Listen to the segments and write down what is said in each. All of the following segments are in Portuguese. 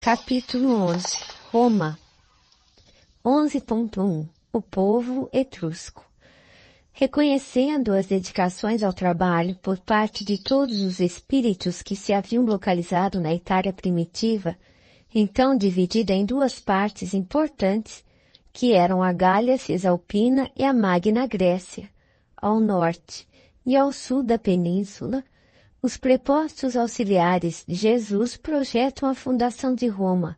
Capítulo 11. Roma. 11.1. O povo etrusco. Reconhecendo as dedicações ao trabalho por parte de todos os espíritos que se haviam localizado na Itália primitiva, então dividida em duas partes importantes, que eram a Gália Cisalpina e a Magna Grécia, ao norte, e ao sul da península, os prepostos auxiliares de Jesus projetam a fundação de Roma,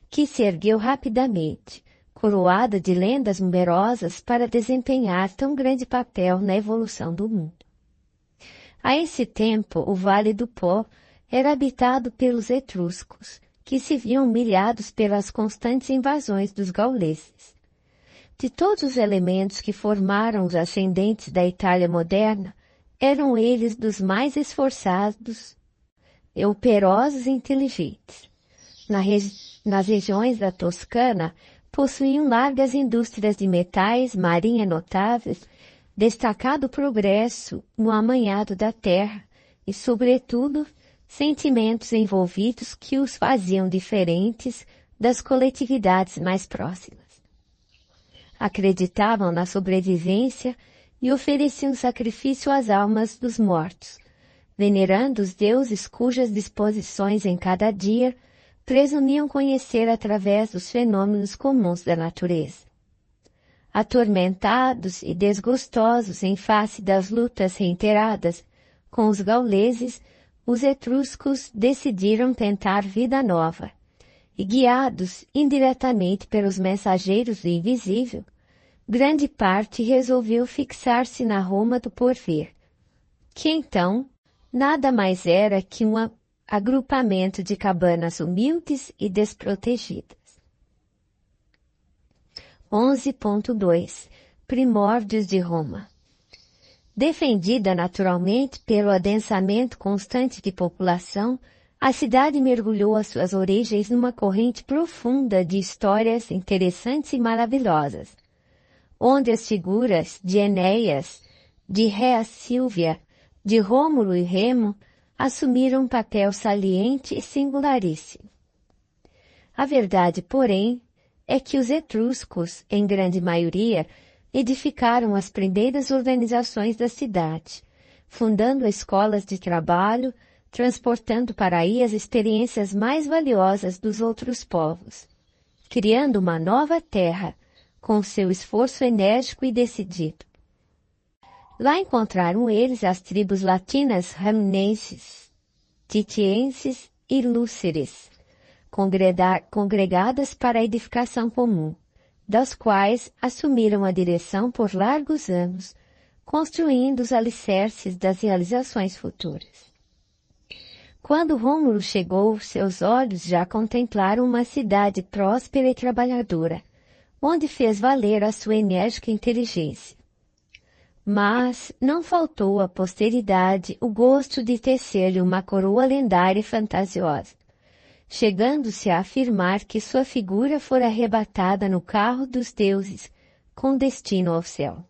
que se ergueu rapidamente, coroada de lendas numerosas para desempenhar tão grande papel na evolução do mundo. A esse tempo, o Vale do Pó era habitado pelos etruscos, que se viam humilhados pelas constantes invasões dos gauleses. De todos os elementos que formaram os ascendentes da Itália moderna, eram eles dos mais esforçados e operosos e inteligentes. Nas regiões da Toscana, possuíam largas indústrias de metais, marinha notáveis, destacado progresso no amanhado da terra e, sobretudo, sentimentos envolvidos que os faziam diferentes das coletividades mais próximas. Acreditavam na sobrevivência e ofereciam sacrifício às almas dos mortos, venerando os deuses cujas disposições em cada dia presumiam conhecer através dos fenômenos comuns da natureza. Atormentados e desgostosos em face das lutas reiteradas com os gauleses, os etruscos decidiram tentar vida nova, e guiados indiretamente pelos mensageiros do invisível, grande parte resolveu fixar-se na Roma do porvir, que então nada mais era que um agrupamento de cabanas humildes e desprotegidas. 11.2. Primórdios de Roma. Defendida naturalmente pelo adensamento constante de população, a cidade mergulhou as suas origens numa corrente profunda de histórias interessantes e maravilhosas, onde as figuras de Enéas, de Rhea Sílvia, de Rômulo e Remo assumiram um papel saliente e singularíssimo. A verdade, porém, é que os etruscos, em grande maioria, edificaram as primeiras organizações da cidade, fundando escolas de trabalho, transportando para aí as experiências mais valiosas dos outros povos, criando uma nova terra, com seu esforço enérgico e decidido. Lá encontraram eles as tribos latinas Ramnenses, Titienses e Lúceres, congregadas para a edificação comum, das quais assumiram a direção por largos anos, construindo os alicerces das realizações futuras. Quando Rômulo chegou, seus olhos já contemplaram uma cidade próspera e trabalhadora, onde fez valer a sua enérgica inteligência. Mas não faltou à posteridade o gosto de tecer-lhe uma coroa lendária e fantasiosa, chegando-se a afirmar que sua figura fora arrebatada no carro dos deuses, com destino ao céu.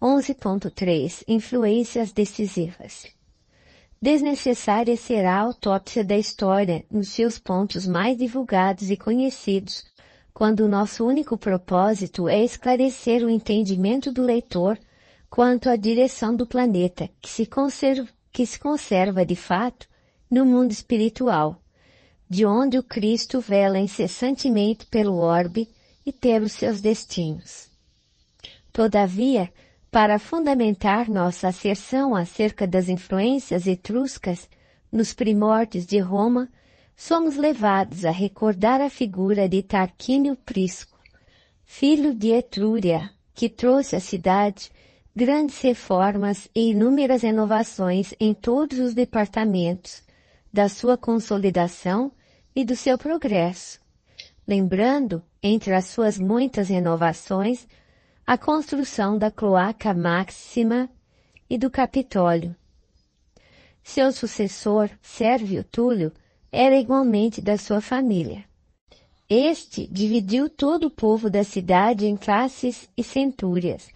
11.3. Influências decisivas. Desnecessária será a autópsia da história nos seus pontos mais divulgados e conhecidos, quando o nosso único propósito é esclarecer o entendimento do leitor quanto à direção do planeta que se conserva de fato no mundo espiritual, de onde o Cristo vela incessantemente pelo orbe e pelos seus destinos. Todavia, para fundamentar nossa asserção acerca das influências etruscas nos primórdios de Roma, somos levados a recordar a figura de Tarquínio Prisco, filho de Etrúria, que trouxe à cidade grandes reformas e inúmeras inovações em todos os departamentos da sua consolidação e do seu progresso, lembrando, entre as suas muitas renovações, a construção da Cloaca Máxima e do Capitólio. Seu sucessor, Sérvio Túlio, era igualmente da sua família. Este dividiu todo o povo da cidade em classes e centúrias,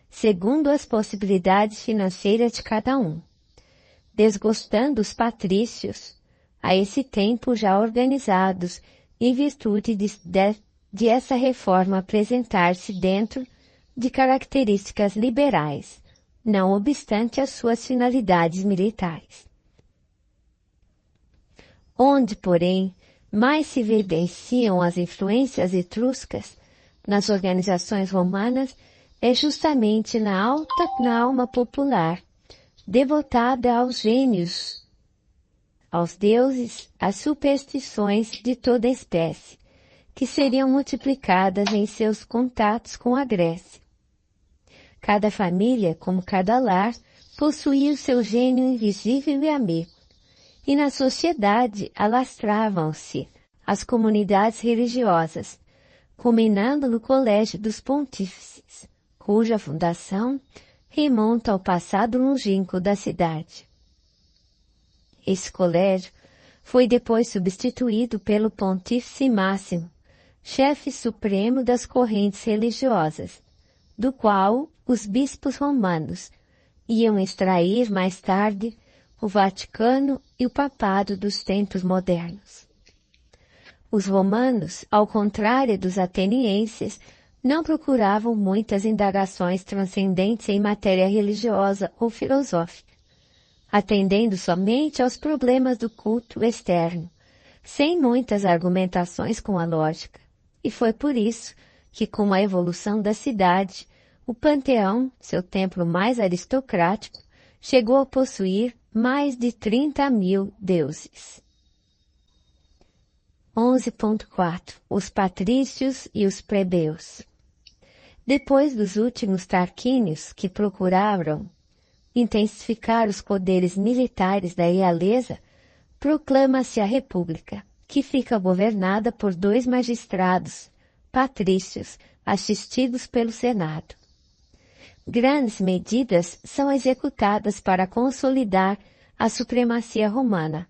segundo as possibilidades financeiras de cada um, desgostando os patrícios, a esse tempo já organizados, em virtude de essa reforma apresentar-se dentro de características liberais, não obstante as suas finalidades militares. Onde, porém, mais se evidenciam as influências etruscas nas organizações romanas é justamente na alma popular, devotada aos gênios, aos deuses, às superstições de toda espécie, que seriam multiplicadas em seus contatos com a Grécia. Cada família, como cada lar, possuía o seu gênio invisível e amigo, e na sociedade alastravam-se as comunidades religiosas, culminando no Colégio dos Pontífices, cuja fundação remonta ao passado longínquo da cidade. Esse colégio foi depois substituído pelo Pontífice Máximo, chefe supremo das correntes religiosas, do qual os bispos romanos iam extrair mais tarde o Vaticano e o papado dos tempos modernos. Os romanos, ao contrário dos atenienses, não procuravam muitas indagações transcendentes em matéria religiosa ou filosófica, atendendo somente aos problemas do culto externo, sem muitas argumentações com a lógica. E foi por isso que, com a evolução da cidade, o Panteão, seu templo mais aristocrático, chegou a possuir mais de 30.000 deuses. 11.4 Os patrícios e os plebeus. Depois dos últimos Tarquínios, que procuraram intensificar os poderes militares da realeza, proclama-se a República, que fica governada por 2 magistrados, patrícios, assistidos pelo Senado. Grandes medidas são executadas para consolidar a supremacia romana,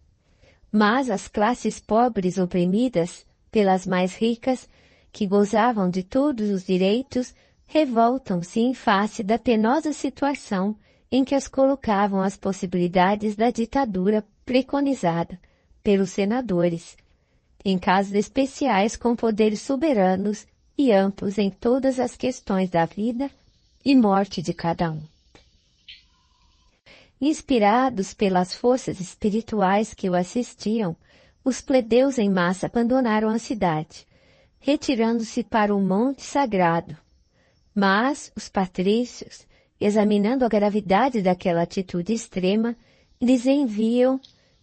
mas as classes pobres oprimidas pelas mais ricas, que gozavam de todos os direitos, revoltam-se em face da penosa situação em que as colocavam as possibilidades da ditadura preconizada pelos senadores, em casos especiais com poderes soberanos e amplos em todas as questões da vida e morte de cada um. Inspirados pelas forças espirituais que o assistiam, os plebeus em massa abandonaram a cidade, retirando-se para o monte sagrado. Mas os patrícios, examinando a gravidade daquela atitude extrema, lhes enviam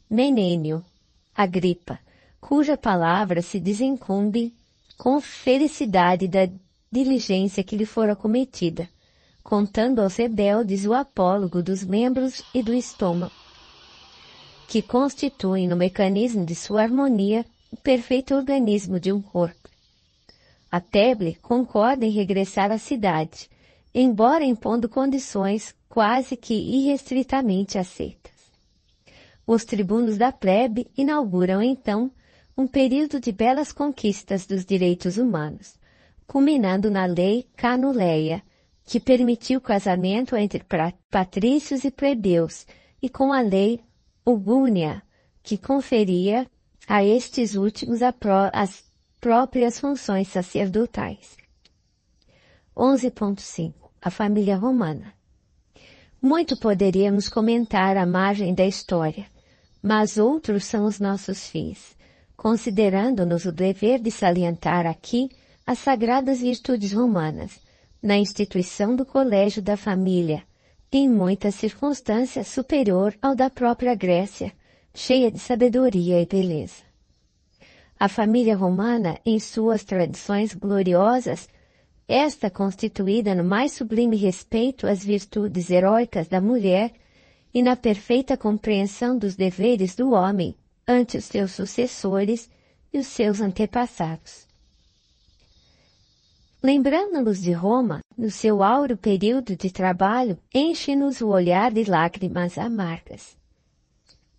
Menênio, Agripa, cuja palavra se desencumbe com felicidade da diligência que lhe fora cometida, contando aos rebeldes o apólogo dos membros e do estômago, que constituem no mecanismo de sua harmonia o perfeito organismo de um corpo. A Teble concorda em regressar à cidade, embora impondo condições quase que irrestritamente aceitas. Os tribunos da plebe inauguram então um período de belas conquistas dos direitos humanos, culminando na lei Canuleia, que permitiu o casamento entre patrícios e plebeus, e com a lei Ugúnia, que conferia a estes últimos as próprias funções sacerdotais. 11.5 A família romana. Muito poderíamos comentar à margem da história, mas outros são os nossos fins, considerando-nos o dever de salientar aqui as sagradas virtudes romanas, na instituição do colégio da família, em muitas circunstâncias superior ao da própria Grécia, cheia de sabedoria e beleza. A família romana, em suas tradições gloriosas, esta constituída no mais sublime respeito às virtudes heróicas da mulher e na perfeita compreensão dos deveres do homem ante os seus sucessores e os seus antepassados. Lembrando-nos de Roma, no seu áureo período de trabalho, enche-nos o olhar de lágrimas amargas.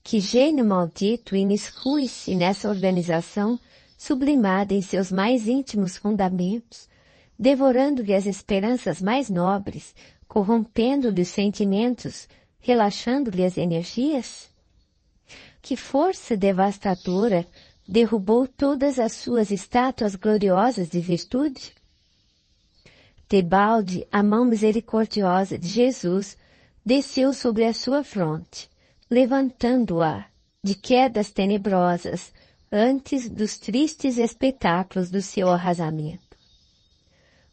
Que gênio maldito imiscui-se nessa organização sublimada em seus mais íntimos fundamentos, devorando-lhe as esperanças mais nobres, corrompendo-lhe os sentimentos, relaxando-lhe as energias? que força devastadora derrubou todas as suas estátuas gloriosas de virtude? Debalde, a mão misericordiosa de Jesus desceu sobre a sua fronte, levantando-a de quedas tenebrosas antes dos tristes espetáculos do seu arrasamento.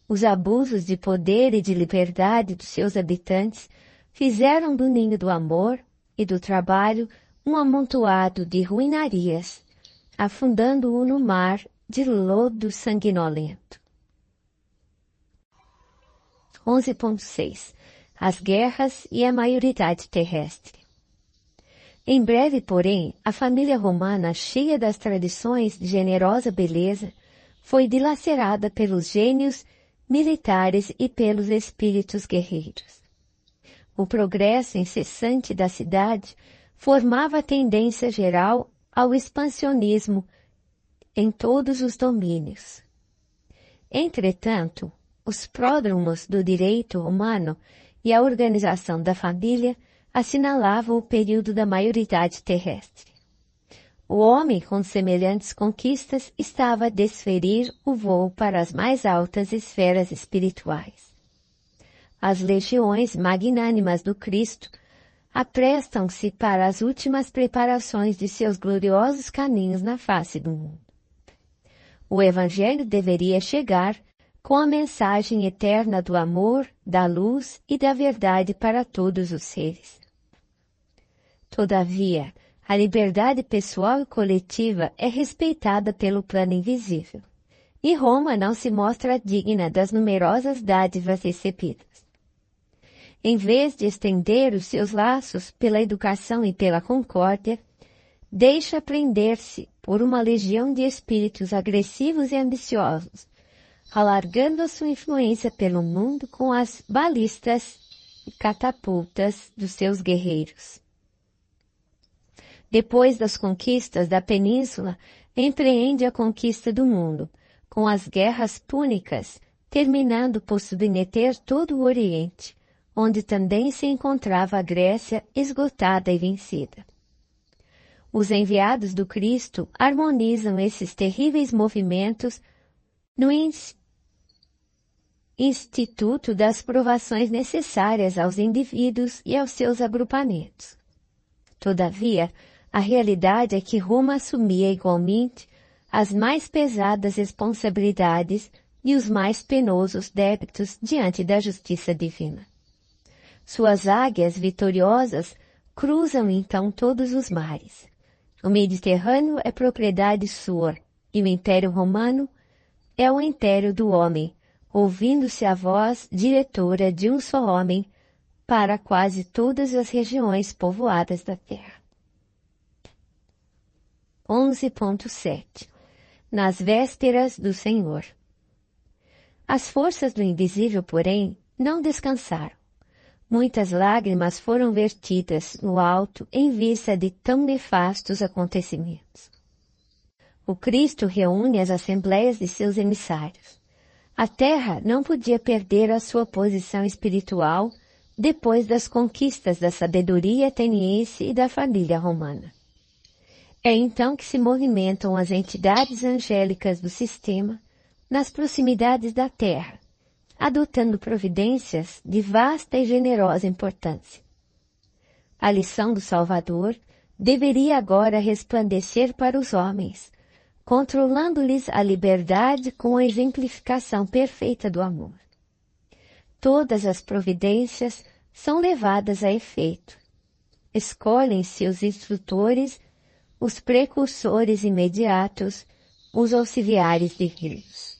Os abusos de poder e de liberdade dos seus habitantes fizeram do ninho do amor e do trabalho um amontoado de ruinarias, afundando-o no mar de lodo sanguinolento. 11.6 As guerras e a maioridade terrestre. Em breve, porém, a família romana, cheia das tradições de generosa beleza, foi dilacerada pelos gênios militares e pelos espíritos guerreiros. O progresso incessante da cidade formava a tendência geral ao expansionismo em todos os domínios. Entretanto, os pródromos do direito humano e a organização da família assinalavam o período da maioridade terrestre. O homem, com semelhantes conquistas, estava a desferir o voo para as mais altas esferas espirituais. As legiões magnânimas do Cristo aprestam-se para as últimas preparações de seus gloriosos caminhos na face do mundo. O Evangelho deveria chegar com a mensagem eterna do amor, da luz e da verdade para todos os seres. Todavia, a liberdade pessoal e coletiva é respeitada pelo plano invisível, e Roma não se mostra digna das numerosas dádivas recebidas. Em vez de estender os seus laços pela educação e pela concórdia, deixa prender-se por uma legião de espíritos agressivos e ambiciosos, alargando a sua influência pelo mundo com as balistas e catapultas dos seus guerreiros. Depois das conquistas da península, empreende a conquista do mundo, com as guerras púnicas, terminando por submeter todo o Oriente, onde também se encontrava a Grécia esgotada e vencida. Os enviados do Cristo harmonizam esses terríveis movimentos no Instituto das provações necessárias aos indivíduos e aos seus agrupamentos. Todavia, a realidade é que Roma assumia igualmente as mais pesadas responsabilidades e os mais penosos débitos diante da justiça divina. Suas águias vitoriosas cruzam então todos os mares. O Mediterrâneo é propriedade sua, e o Império Romano é o império do homem, ouvindo-se a voz diretora de um só homem para quase todas as regiões povoadas da terra. 11.7 Nas vésperas do Senhor. As forças do invisível, porém, não descansaram. Muitas lágrimas foram vertidas no alto em vista de tão nefastos acontecimentos. O Cristo reúne as assembleias de seus emissários. A terra não podia perder a sua posição espiritual depois das conquistas da sabedoria ateniense e da família romana. É então que se movimentam as entidades angélicas do sistema nas proximidades da Terra, adotando providências de vasta e generosa importância. A lição do Salvador deveria agora resplandecer para os homens, controlando-lhes a liberdade com a exemplificação perfeita do amor. Todas as providências são levadas a efeito. Escolhem-se os instrutores, os precursores imediatos, os auxiliares divinos.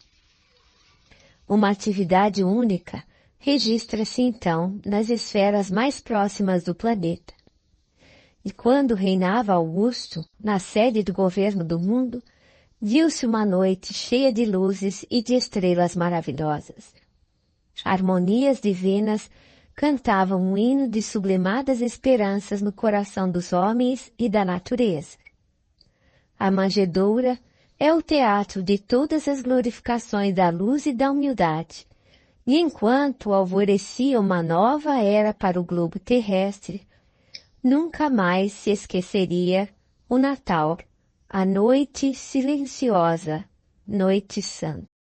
Uma atividade única registra-se então nas esferas mais próximas do planeta. E quando reinava Augusto, na sede do governo do mundo, viu-se uma noite cheia de luzes e de estrelas maravilhosas. Harmonias divinas cantavam um hino de sublimadas esperanças no coração dos homens e da natureza. A manjedoura é o teatro de todas as glorificações da luz e da humildade, e enquanto alvorecia uma nova era para o globo terrestre, nunca mais se esqueceria O Natal, a noite silenciosa, noite santa.